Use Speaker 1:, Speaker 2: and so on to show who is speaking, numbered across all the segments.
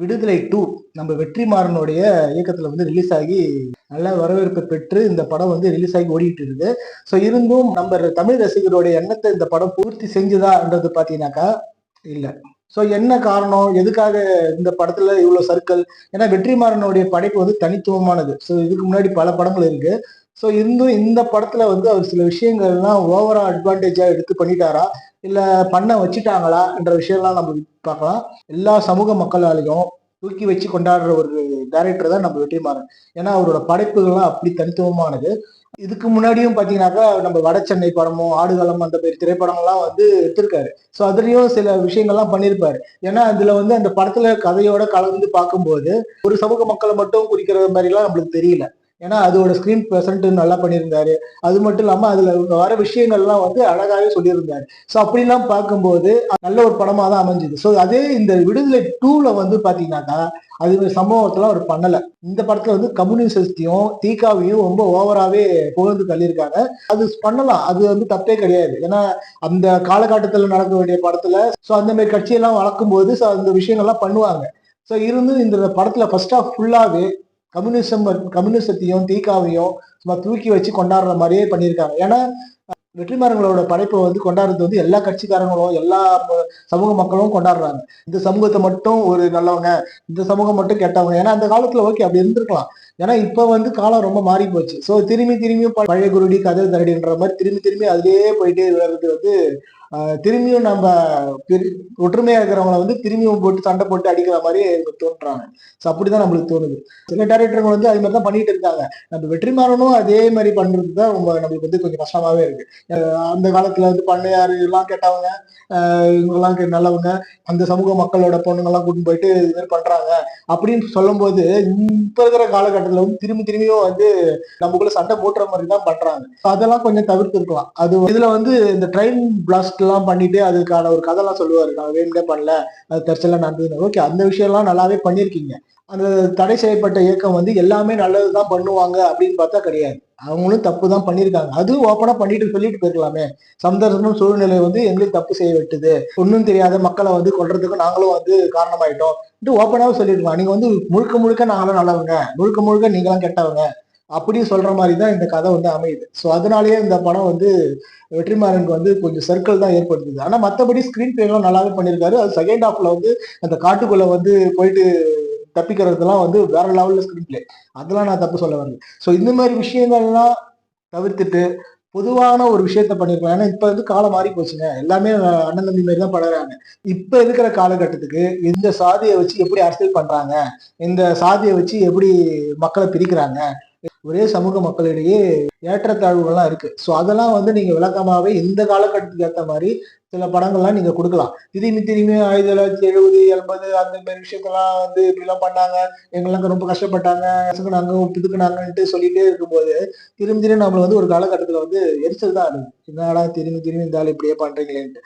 Speaker 1: விடுதலை 2 நம்ம வெற்றிமாறனுடைய இயக்கத்துல வந்து ரிலீஸ் ஆகி நல்ல வரவேற்பை பெற்று இந்த படம் வந்து ரிலீஸ் ஆகி ஓடிட்டு இருக்குது. ஸோ இருந்தும் நம்ம தமிழ் ரசிகருடைய எண்ணத்தை இந்த படம் பூர்த்தி செஞ்சுதான்ன்றது பார்த்தீங்கன்னாக்கா இல்ல. ஸோ என்ன காரணம்? எதுக்காக இந்த படத்துல இவ்வளவு சர்க்கல்? ஏன்னா வெற்றிமாறனுடைய படைப்பு வந்து தனித்துவமானது. ஸோ இதுக்கு முன்னாடி பல படங்கள் இருக்கு. ஸோ இருந்தும் இந்த படத்துல வந்து அவர் சில விஷயங்கள்லாம் ஓவரா அட்வான்டேஜா எடுத்து பண்ணிட்டாரா? இல்ல பண்ண வச்சுட்டாங்களா என்ற விஷயம்லாம் நம்ம பார்க்கலாம். எல்லா சமூக மக்களாலையும் தூக்கி வச்சு கொண்டாடுற ஒரு டைரக்டர் தான் நம்ம வெற்றிமாறன். ஏன்னா அவரோட படைப்புகள்லாம் அப்படி தனித்துவமானது. இதுக்கு முன்னாடியும் பாத்தீங்கன்னாக்கா நம்ம வட சென்னை படமும் ஆடுகளம் அந்த மாதிரி திரைப்படங்கள்லாம் வந்து எடுத்திருக்காரு. ஸோ அதுலயும் சில விஷயங்கள்லாம் பண்ணியிருப்பாரு. ஏன்னா அதுல வந்து அந்த படத்துல கதையோட கலந்து பார்க்கும்போது ஒரு சமூக மக்களை மட்டும் குறிக்கிற மாதிரி எல்லாம் நம்மளுக்கு தெரியல. ஏன்னா அதோட ஸ்கிரீன் பிரசன்ட் நல்லா பண்ணியிருந்தாரு. அது மட்டும் இல்லாம அதுல வர விஷயங்கள்லாம் வந்து அழகாவே சொல்லியிருந்தாரு. ஸோ அப்படிலாம் பார்க்கும்போது நல்ல ஒரு படமா தான் அமைஞ்சுது. ஸோ அதே இந்த விடுதலை 2ல வந்து பாத்தீங்கன்னாக்கா அது சம்பவத்தெல்லாம் அவர் பண்ணல. இந்த படத்துல வந்து கம்யூனிஸ்டையும் தீகாவையும் ரொம்ப ஓவராவே புகழ்ந்து தள்ளியிருக்காங்க. அது பண்ணலாம். அது வந்து தப்பே கிடையாது. ஏன்னா அந்த காலகட்டத்துல நடக்க வேண்டிய படத்துல ஸோ அந்த மாதிரி கட்சியெல்லாம் வளர்க்கும் போது ஸோ அந்த விஷயங்கள்லாம் பண்ணுவாங்க. ஸோ இருந்து இந்த படத்துல ஃபர்ஸ்ட் ஆஃப் ஃபுல்லாவே கம்யூனிசத்தையும் தீகாவையும் சும்மா தூக்கி வச்சு கொண்டாடுற மாதிரியே பண்ணியிருக்காங்க. ஏன்னா வெற்றிமாறங்களோட படைப்பை வந்து கொண்டாடுறது வந்து எல்லா கட்சிக்காரங்களும் எல்லா சமூக மக்களும் கொண்டாடுறாங்க. இந்த சமூகத்தை மட்டும் ஒரு நல்லவங்க, இந்த சமூகம் மட்டும் கெட்டவங்க. ஏன்னா அந்த காலத்துல ஓகே அப்படி இருந்திருக்கலாம். ஏன்னா இப்ப வந்து காலம் ரொம்ப மாறி போச்சு. ஸோ திரும்பியும் பழைய குருடி கதை தரடின்ற மாதிரி திரும்பி அதுலயே போயிட்டே வர்றது வந்து திரும்பியும் நம்ம ஒற்றுமையா இருக்கிறவங்களை வந்து திரும்பியும் போட்டு சண்டை போட்டு அடிக்கிற மாதிரி தோன்றாங்க. ஸோ அப்படிதான் நம்மளுக்கு தோணுது. சில டைரக்டர்கள் வந்து அது மாதிரி தான் பண்ணிட்டு இருக்காங்க. நம்ம வெற்றிமாறனும் அதே மாதிரி பண்றது தான் ரொம்ப நம்மளுக்கு வந்து கொஞ்சம் கஷ்டமாவே இருக்கு. அந்த காலத்துல வந்து பண்ணையாரு எல்லாம் கேட்டவங்க, இவங்கெல்லாம் நல்லவங்க, அந்த சமூக மக்களோட பொண்ணுங்கெல்லாம் கூட்டிட்டு போயிட்டு இது மாதிரி பண்றாங்க அப்படின்னு சொல்லும் போது இப்ப இருக்கிற காலகட்டத்துல வந்து திரும்பியும் வந்து நமக்குள்ள சண்டை மூட்டுற மாதிரி தான் பண்றாங்க. அதெல்லாம் கொஞ்சம் தவிர்த்து இருக்கலாம். அது இதுல வந்து இந்த ட்ரெயின் பிளாஸ்ட் எல்லாம் பண்ணிட்டு அதுக்கான ஒரு கதைலாம் சொல்லுவாரு. நான் வேணுமே பண்ணல, அது தற்செயலா நடந்தது. ஓகே அந்த விஷயம் எல்லாம் நல்லாவே பண்ணிருக்கீங்க. அந்த தடை செய்யப்பட்ட இயக்கம் வந்து எல்லாமே நல்லதுதான் பண்ணுவாங்க அப்படின்னு பார்த்தா கிடையாது. அவங்களும் தப்பு தான் பண்ணியிருக்காங்க. அதுவும் ஓப்பனா பண்ணிட்டு சொல்லிட்டு போயிருக்கலாமே. சந்தர்ப்பம் சூழ்நிலை வந்து எங்களுக்கு தப்பு செய்ய விட்டுது, ஒன்னும் தெரியாத மக்களை வந்து கொல்றதுக்கு நாங்களும் வந்து காரணமாயிட்டோம் ஓப்பனாவே சொல்லிருக்கலாம். நீங்க வந்து முழுக்க நாங்களும் நல்லவங்க, முழுக்க நீங்களாம் கெட்டவங்க அப்படின்னு சொல்ற மாதிரி தான் இந்த கதை வந்து அமையுது. ஸோ அதனாலேயே இந்த படம் வந்து வெற்றிமாறனுக்கு வந்து கொஞ்சம் சர்க்கிள் தான் ஏற்படுத்துது. ஆனா மற்றபடி ஸ்கிரீன் பிளே எல்லாம் நல்லாவே பண்ணியிருக்காரு. அது செகண்ட் ஹாஃப்ல வந்து அந்த காட்டுக்குள்ள வந்து போயிட்டு தப்பிக்கிறதுலாம் வந்து வேற லெவல்ல ஸ்கிரீன் பிளே. அதெல்லாம் நான் தப்பு சொல்ல வரல. ஸோ இந்த மாதிரி விஷயங்கள்லாம் தவிர்த்துட்டு பொதுவான ஒரு விஷயத்த பண்ணிருக்கலாம். ஏன்னா இப்ப வந்து காலம் மாறி போச்சுங்க. எல்லாமே அண்ணன் தம்பி மாதிரி தான் பழகுறாங்க. இப்ப இருக்கிற காலகட்டத்துக்கு இந்த சாதியை வச்சு எப்படி அரசியல் பண்றாங்க, இந்த சாதியை வச்சு எப்படி மக்களை பிரிக்கிறாங்க, ஒரே சமூக மக்களிடையே ஏற்றத்தாழ்வுகள்லாம் இருக்கு. ஸோ அதெல்லாம் வந்து நீங்க விளக்கமாவே இந்த காலகட்டத்துக்கு ஏற்ற மாதிரி சில படங்கள்லாம் நீங்க கொடுக்கலாம். திரும்பி 1970, 80 அந்த மாதிரி விஷயத்தெல்லாம் வந்து இப்படிலாம் பண்ணாங்க, எங்கெல்லாம் ரொம்ப கஷ்டப்பட்டாங்க, நசுக்குனாங்க, பிதுக்குனாங்கன்ட்டு சொல்லிட்டே இருக்கும்போது திரும்பி நம்மள வந்து ஒரு காலகட்டத்துல வந்து எரிச்சல் தான் ஆகுது. என்னடா திரும்பி இந்த ஆள் இப்படியே பண்றீங்களேன்ட்டு.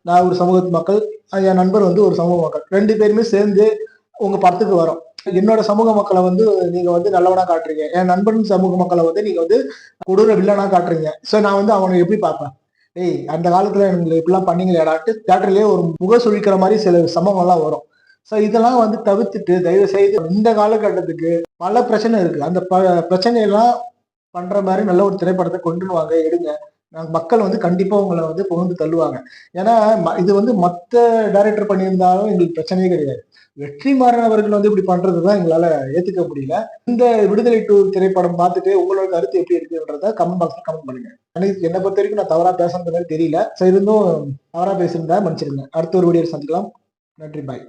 Speaker 1: நான் ஒரு சமூகத்து மக்கள், என் நண்பர் வந்து ஒரு சமூக மக்கள், ரெண்டு பேருமே சேர்ந்து உங்க படத்துக்கு வரோம். என்னோட சமூக மக்களை வந்து நீங்க வந்து நல்லவனா காட்டுறீங்க, என் நண்பன் சமூக மக்களை வந்து நீங்க வந்து கொடூர வில்லனா காட்டுறீங்க. சோ நான் வந்து அவனை எப்படி பார்ப்பேன்? ஏய் அந்த காலத்துல எங்களை இப்படிலாம் பண்ணீங்களேடாட்டு தியேட்டர்லயே ஒரு முக சுழிக்கிற மாதிரி சில சம்பவம் எல்லாம் வரும். சோ இதெல்லாம் வந்து தவிர்த்துட்டு தயவு செய்து இந்த காலகட்டத்துக்கு பல பிரச்சனை இருக்கு. அந்த பிரச்சனையெல்லாம் பண்ற மாதிரி நல்ல ஒரு திரைப்படத்தை கொண்டு வாங்க, எடுங்க. மக்கள் வந்து கண்டிப்பா உங்களை வந்து புகழ்ந்து தள்ளுவாங்க. ஏன்னா இது வந்து மத்த டைரக்டர் பண்ணியிருந்தாலும் எங்களுக்கு பிரச்சனையே கிடையாது. வெற்றிமாறன் அவர்கள் வந்து இப்படி பண்றதுதான் எங்களால ஏத்துக்க முடியல. இந்த விடுதலை 2 திரைப்படம் பார்த்துட்டு உங்களோட கருத்து எப்படி இருக்குன்றத கமெண்ட் பாக்ஸ்ல கமெண்ட் பண்ணுங்க. என்னை பொறுத்த வரைக்கும் நான் தவறா பேசுறது மாதிரி தெரியல. இருந்தும் தவறா பேசியிருந்தா மன்னிச்சிருங்க. அடுத்த ஒரு வீடியோ சந்திக்கலாம். நன்றி, பாய்.